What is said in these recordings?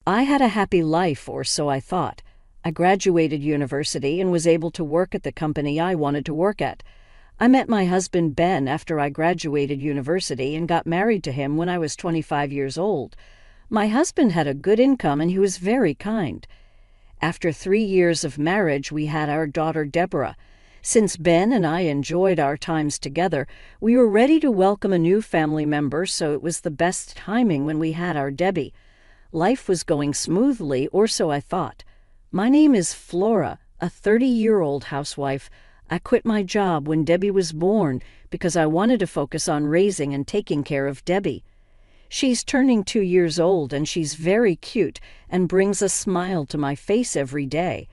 I had a happy life, or so I thought. I graduated university and was able to work at the company I wanted to work at. I met my husband Ben after I graduated university and got married to him when I was 25 years old. My husband had a good income and he was very kind. After 3 years of marriage, we had our daughter Deborah. Since Ben and I enjoyed our times together, we were ready to welcome a new family member, so it was the best timing when we had our Debbie. Life was going smoothly, or so I thought. My name is Flora, a 30-year-old housewife. I quit my job when Debbie was born because I wanted to focus on raising and taking care of Debbie. She's turning 2 years old and she's very cute and brings a smile to my face every day.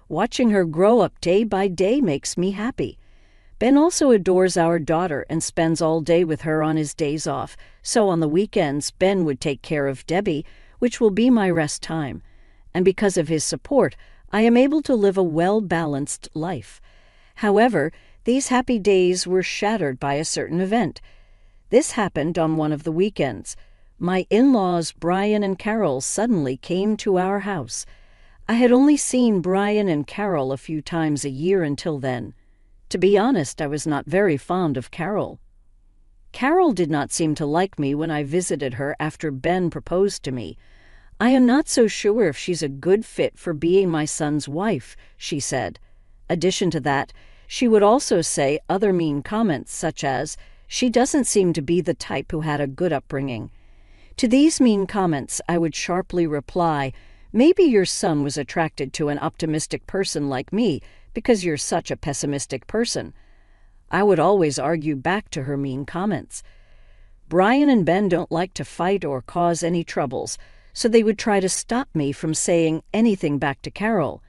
Watching her grow up day by day makes me happy. Ben also adores our daughter and spends all day with her on his days off, so on the weekends Ben would take care of Debbie, which will be my rest time. And because of his support, I am able to live a well-balanced life. However, these happy days were shattered by a certain event. This happened on one of the weekends. My in-laws, Brian and Carol, suddenly came to our house. I had only seen Brian and Carol a few times a year until then. To be honest, I was not very fond of Carol. Carol did not seem to like me when I visited her after Ben proposed to me. I am not so sure if she's a good fit for being my son's wife, she said. Addition to that, she would also say other mean comments such as, she doesn't seem to be the type who had a good upbringing. To these mean comments, I would sharply reply, maybe your son was attracted to an optimistic person like me because you're such a pessimistic person. I would always argue back to her mean comments. Brian and Ben don't like to fight or cause any troubles, so they would try to stop me from saying anything back to Carol.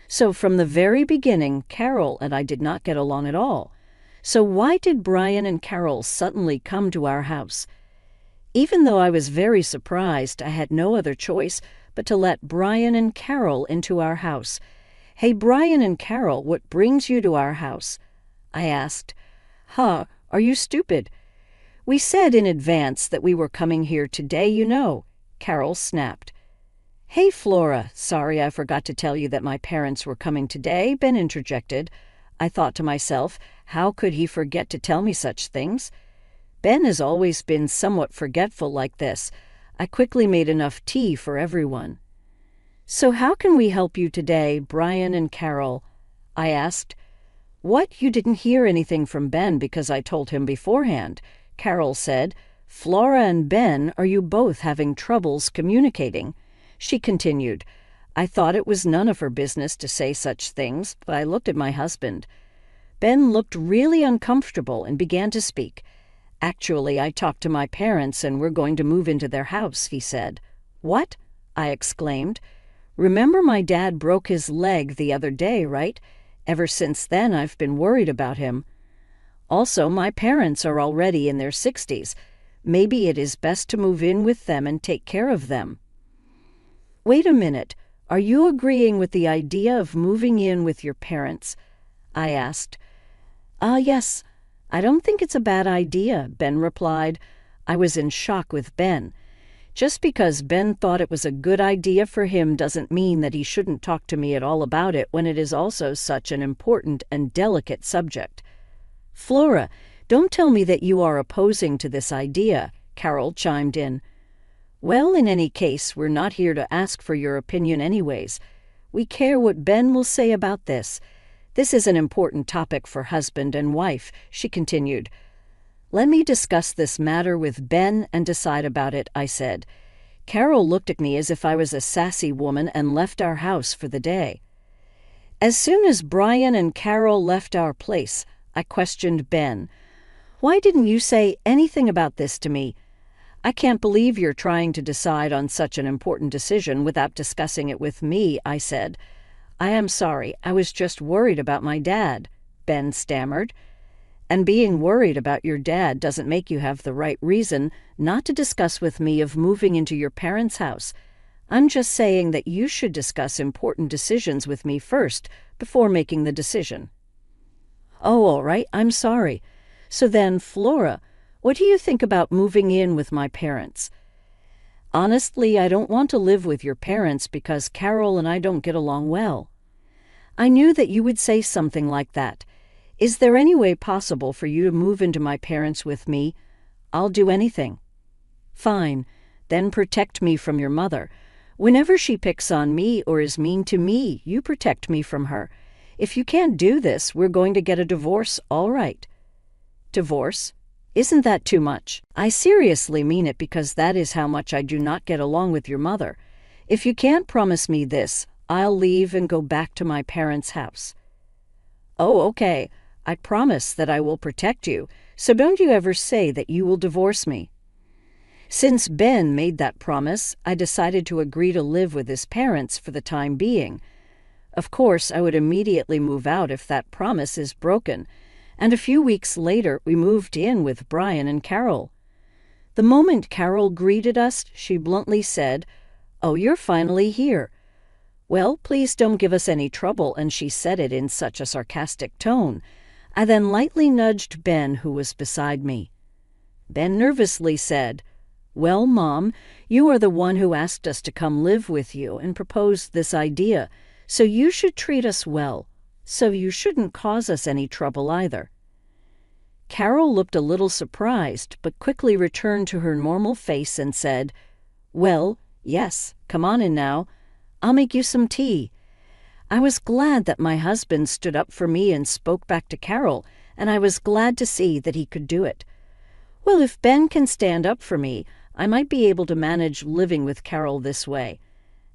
So from the very beginning, Carol and I did not get along at all. So why did Brian and Carol suddenly come to our house? Even though I was very surprised, I had no other choice but to let Brian and Carol into our house. Hey, Brian and Carol, what brings you to our house? I asked. Huh, are you stupid? We said in advance that we were coming here today, you know, Carol snapped. Hey, Flora, sorry I forgot to tell you that my parents were coming today, Ben interjected. I thought to myself, how could he forget to tell me such things? Ben has always been somewhat forgetful like this. I quickly made enough tea for everyone. So how can we help you today, Brian and Carol? I asked. What, you didn't hear anything from Ben because I told him beforehand? Carol said. Flora and Ben, are you both having troubles communicating? She continued. I thought it was none of her business to say such things, but I looked at my husband. Ben looked really uncomfortable and began to speak. Actually, I talked to my parents and we're going to move into their house, he said. What? I exclaimed. Remember my dad broke his leg the other day, right? Ever since then, I've been worried about him. Also, my parents are already in their 60s. Maybe it is best to move in with them and take care of them. Wait a minute. Are you agreeing with the idea of moving in with your parents? I asked. Yes. I don't think it's a bad idea, Ben replied. I was in shock with Ben. Just because Ben thought it was a good idea for him doesn't mean that he shouldn't talk to me at all about it when it is also such an important and delicate subject. Flora, don't tell me that you are opposing to this idea, Carol chimed in. Well, in any case, we're not here to ask for your opinion anyways. We care what Ben will say about this. This is an important topic for husband and wife, she continued. Let me discuss this matter with Ben and decide about it, I said. Carol looked at me as if I was a sassy woman and left our house for the day. As soon as Brian and Carol left our place, I questioned Ben. Why didn't you say anything about this to me? I can't believe you're trying to decide on such an important decision without discussing it with me, I said. I am sorry, I was just worried about my dad, Ben stammered. And being worried about your dad doesn't make you have the right reason not to discuss with me of moving into your parents' house. I'm just saying that you should discuss important decisions with me first before making the decision. Oh, all right, I'm sorry. So then, Flora, what do you think about moving in with my parents? Honestly, I don't want to live with your parents because Carol and I don't get along well. I knew that you would say something like that. Is there any way possible for you to move into my parents with me? I'll do anything. Fine, then protect me from your mother. Whenever she picks on me or is mean to me, you protect me from her. If you can't do this, we're going to get a divorce, all right. Divorce? Isn't that too much? I seriously mean it because that is how much I do not get along with your mother. If you can't promise me this, I'll leave and go back to my parents' house. Oh, okay. I promise that I will protect you, so don't you ever say that you will divorce me. Since Ben made that promise, I decided to agree to live with his parents for the time being. Of course, I would immediately move out if that promise is broken, and a few weeks later we moved in with Brian and Carol. The moment Carol greeted us, she bluntly said, "Oh, you're finally here." Well, please don't give us any trouble, and she said it in such a sarcastic tone. I then lightly nudged Ben, who was beside me. Ben nervously said, "Well, Mom, you are the one who asked us to come live with you and proposed this idea, so you should treat us well. So you shouldn't cause us any trouble either." Carol looked a little surprised, but quickly returned to her normal face and said, "Well, yes, come on in now. I'll make you some tea." I was glad that my husband stood up for me and spoke back to Carol, and I was glad to see that he could do it. Well, if Ben can stand up for me, I might be able to manage living with Carol this way.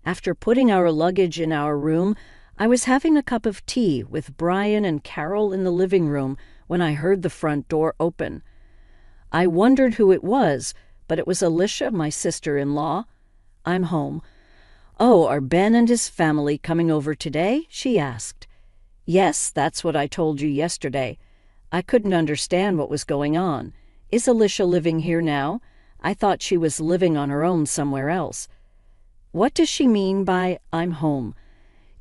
After putting our luggage in our room, I was having a cup of tea with Brian and Carol in the living room when I heard the front door open. I wondered who it was, but it was Alicia, my sister-in-law. "I'm home." "Oh, are Ben and his family coming over today?" she asked. "Yes, that's what I told you yesterday." I couldn't understand what was going on. Is Alicia living here now? I thought she was living on her own somewhere else. What does she mean by "I'm home"?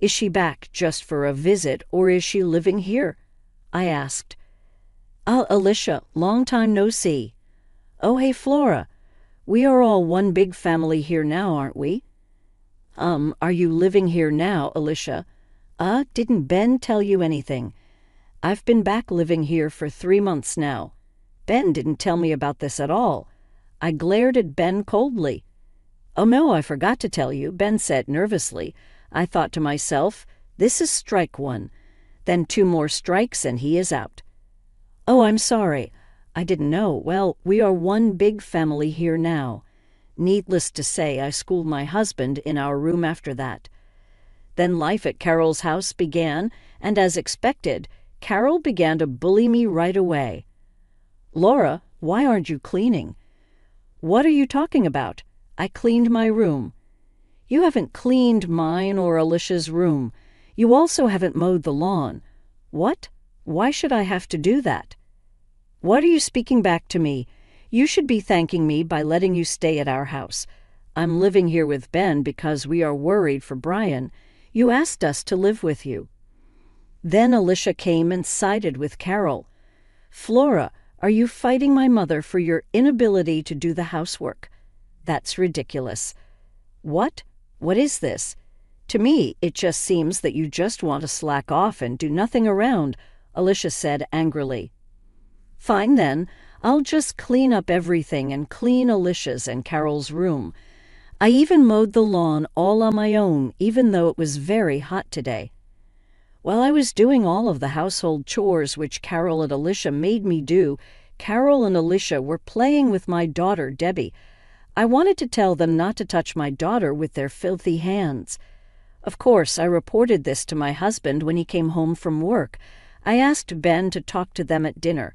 Is she back just for a visit, or is she living here? I asked. Alicia, long time no see." "Oh, hey, Flora. We are all one big family here now, aren't we?" Are you living here now, Alicia?" Didn't Ben tell you anything?" "I've been back living here for 3 months now." "Ben didn't tell me about this at all." I glared at Ben coldly. "Oh no, I forgot to tell you," Ben said nervously. I thought to myself, this is strike one. Then 2 more strikes and he is out. "Oh, I'm sorry. I didn't know. Well, we are one big family here now." Needless to say, I schooled my husband in our room after that. Then life at Carol's house began, and as expected, Carol began to bully me right away. "Laura, why aren't you cleaning?" "What are you talking about? I cleaned my room." "You haven't cleaned mine or Alicia's room. You also haven't mowed the lawn." "What? Why should I have to do that?" "What are you speaking back to me? You should be thanking me by letting you stay at our house. I'm living here with Ben because we are worried for Brian. You asked us to live with you." Then Alicia came and sided with Carol. "Flora, are you fighting my mother for your inability to do the housework? That's ridiculous." "What? What is this? To me, it just seems that you just want to slack off and do nothing around," Alicia said angrily. "Fine then, I'll just clean up everything and clean Alicia's and Carol's room. I even mowed the lawn all on my own, even though it was very hot today." While I was doing all of the household chores which Carol and Alicia made me do, Carol and Alicia were playing with my daughter, Debbie. I wanted to tell them not to touch my daughter with their filthy hands. Of course, I reported this to my husband when he came home from work. I asked Ben to talk to them at dinner.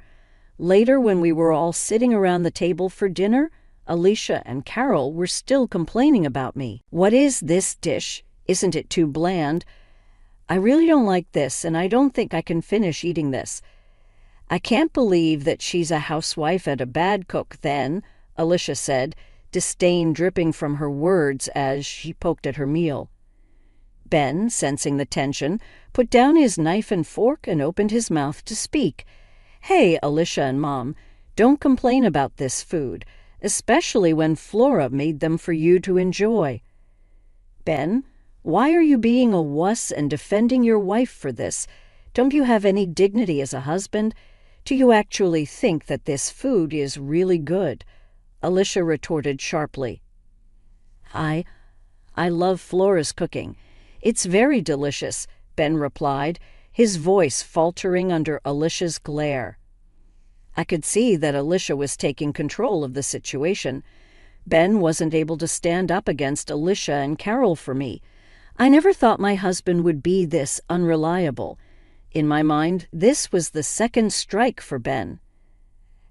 Later, when we were all sitting around the table for dinner, Alicia and Carol were still complaining about me. "What is this dish? Isn't it too bland? I really don't like this, and I don't think I can finish eating this." "I can't believe that she's a housewife and a bad cook then," Alicia said, disdain dripping from her words as she poked at her meal. Ben, sensing the tension, put down his knife and fork and opened his mouth to speak. "Hey, Alicia and Mom, don't complain about this food. especially when Flora made them for you to enjoy. Ben, why are you being a wuss and defending your wife for this? Don't you have any dignity as a husband? Do you actually think that this food is really good? Alicia retorted sharply. I love Flora's cooking. It's very delicious, Ben replied, his voice faltering under Alicia's glare. I could see that Alicia was taking control of the situation. Ben wasn't able to stand up against Alicia and Carol for me. I never thought my husband would be this unreliable. In my mind, this was the second strike for Ben.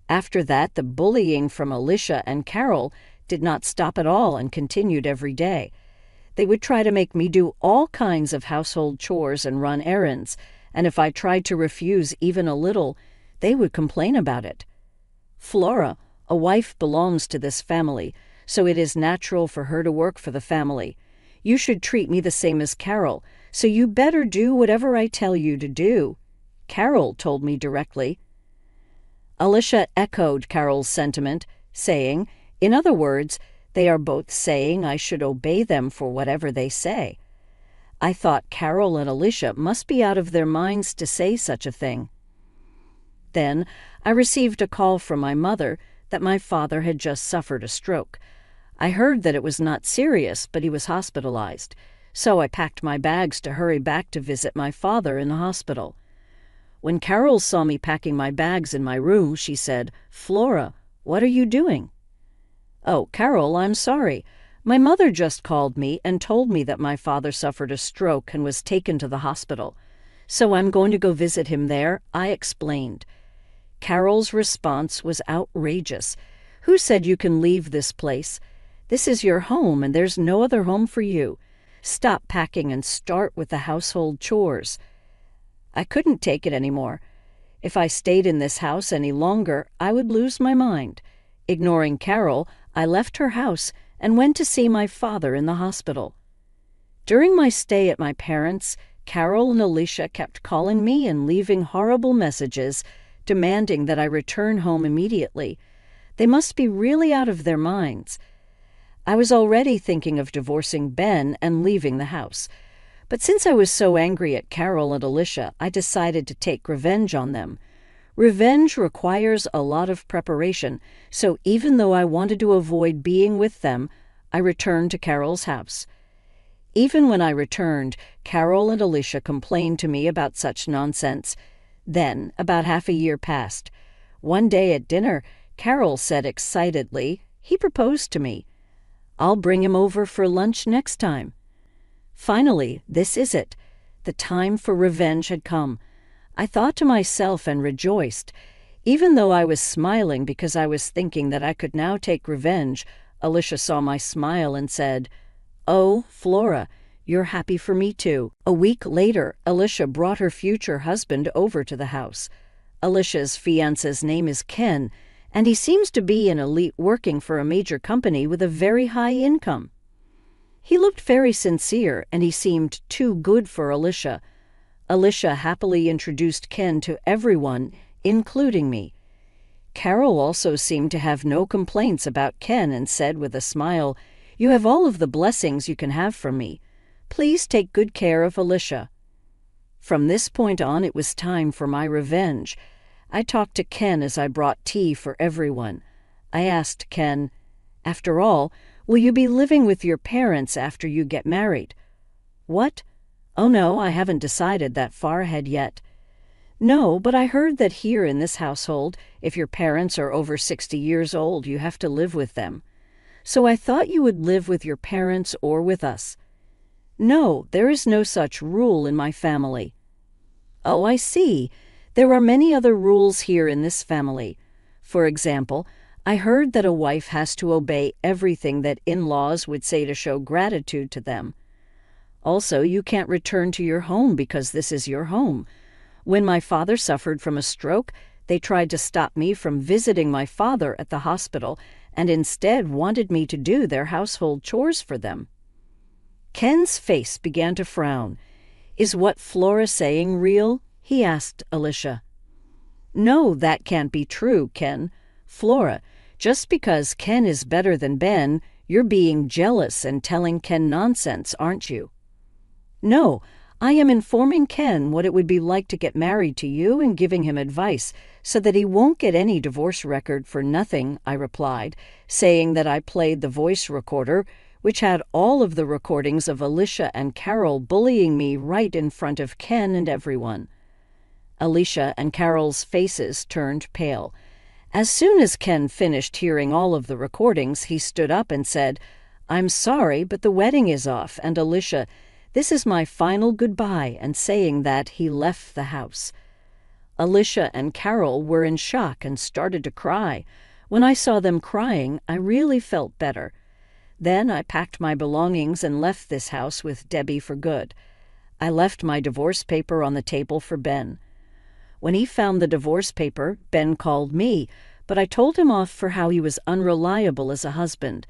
After that, the bullying from Alicia and Carol did not stop at all and continued every day. They would try to make me do all kinds of household chores and run errands, and if I tried to refuse even a little, they would complain about it. Flora, a wife, belongs to this family, so it is natural for her to work for the family. You should treat me the same as Carol, so you better do whatever I tell you to do, Carol told me directly. Alicia echoed Carol's sentiment, saying, in other words, they are both saying I should obey them for whatever they say. I thought Carol and Alicia must be out of their minds to say such a thing. Then I received a call from my mother that my father had just suffered a stroke. I heard that it was not serious, but he was hospitalized, so I packed my bags to hurry back to visit my father in the hospital. When Carol saw me packing my bags in my room, she said, "Flora, what are you doing?" "Oh, Carol, I'm sorry. My mother just called me and told me that my father suffered a stroke and was taken to the hospital. So I'm going to go visit him there," I explained. Carol's response was outrageous. "Who said you can leave this place? This is your home and there's no other home for you. Stop packing and start with the household chores." I couldn't take it anymore. If I stayed in this house any longer, I would lose my mind. Ignoring Carol, I left her house and went to see my father in the hospital. During my stay at my parents', Carol and Alicia kept calling me and leaving horrible messages, demanding that I return home immediately. They must be really out of their minds. I was already thinking of divorcing Ben and leaving the house. But since I was so angry at Carol and Alicia, I decided to take revenge on them. Revenge requires a lot of preparation, so even though I wanted to avoid being with them, I returned to Carol's house. Even when I returned, Carol and Alicia complained to me about such nonsense. Then, about half a year passed. One day at dinner, Carol said excitedly, "He proposed to me. I'll bring him over for lunch next time." Finally, this is it. The time for revenge had come. I thought to myself and rejoiced. Even though I was smiling because I was thinking that I could now take revenge, Alicia saw my smile and said, "Oh, Flora, you're happy for me too." A week later, Alicia brought her future husband over to the house. Alicia's fiancé's name is Ken, and he seems to be an elite working for a major company with a very high income. He looked very sincere, and he seemed too good for Alicia. Alicia happily introduced Ken to everyone, including me. Carol also seemed to have no complaints about Ken and said with a smile, "You have all of the blessings you can have from me. Please take good care of Alicia." From this point on, it was time for my revenge. I talked to Ken as I brought tea for everyone. I asked Ken, "After all, will you be living with your parents after you get married?" "What? Oh no, I haven't decided that far ahead yet." "No, but I heard that here in this household, if your parents are over 60 years old, you have to live with them. So I thought you would live with your parents or with us." "No, there is no such rule in my family." "Oh, I see. There are many other rules here in this family. For example, I heard that a wife has to obey everything that in-laws would say to show gratitude to them. Also, you can't return to your home because this is your home. When my father suffered from a stroke, they tried to stop me from visiting my father at the hospital and instead wanted me to do their household chores for them." Ken's face began to frown. "Is what Flora's saying real?" he asked Alicia. "No, that can't be true, Ken. Flora, Just because Ken is better than Ben, you're being jealous and telling Ken nonsense, aren't you? No, I am informing Ken what it would be like to get married to you and giving him advice so that he won't get any divorce record for nothing, I replied, saying that I played the voice recorder, which had all of the recordings of Alicia and Carol bullying me right in front of Ken and everyone. Alicia and Carol's faces turned pale. As soon as Ken finished hearing all of the recordings, he stood up and said, "I'm sorry, but the wedding is off, and Alicia, this is my final goodbye," and saying that, he left the house. Alicia and Carol were in shock and started to cry. When I saw them crying, I really felt better. Then I packed my belongings and left this house with Debbie for good. I left my divorce paper on the table for Ben. When he found the divorce paper, Ben called me, but I told him off for how he was unreliable as a husband.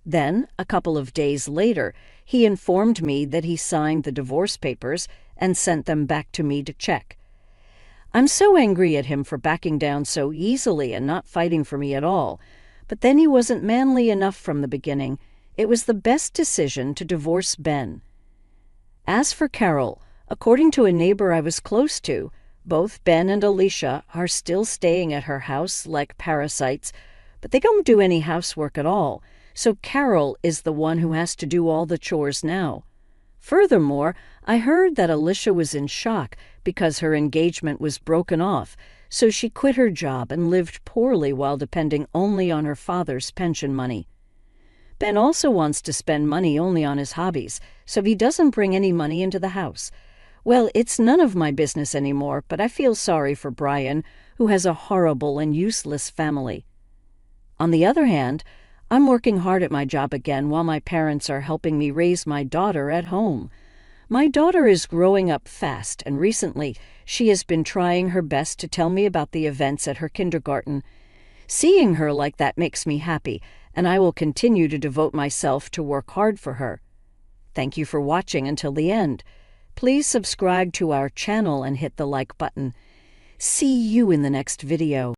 Then, a couple of days later, he informed me that he signed the divorce papers and sent them back to me to check. I'm so angry at him for backing down so easily and not fighting for me at all. But then he wasn't manly enough from the beginning. It was the best decision to divorce Ben. As for Carol, according to a neighbor I was close to, both Ben and Alicia are still staying at her house like parasites, but they don't do any housework at all, so Carol is the one who has to do all the chores now. Furthermore, I heard that Alicia was in shock because her engagement was broken off, so she quit her job and lived poorly while depending only on her father's pension money. Ben also wants to spend money only on his hobbies, so he doesn't bring any money into the house. Well, it's none of my business anymore, but I feel sorry for Brian, who has a horrible and useless family. On the other hand, I'm working hard at my job again while my parents are helping me raise my daughter at home. My daughter is growing up fast, and recently she has been trying her best to tell me about the events at her kindergarten. Seeing her like that makes me happy, and I will continue to devote myself to work hard for her. Thank you for watching until the end. Please subscribe to our channel and hit the like button. See you in the next video.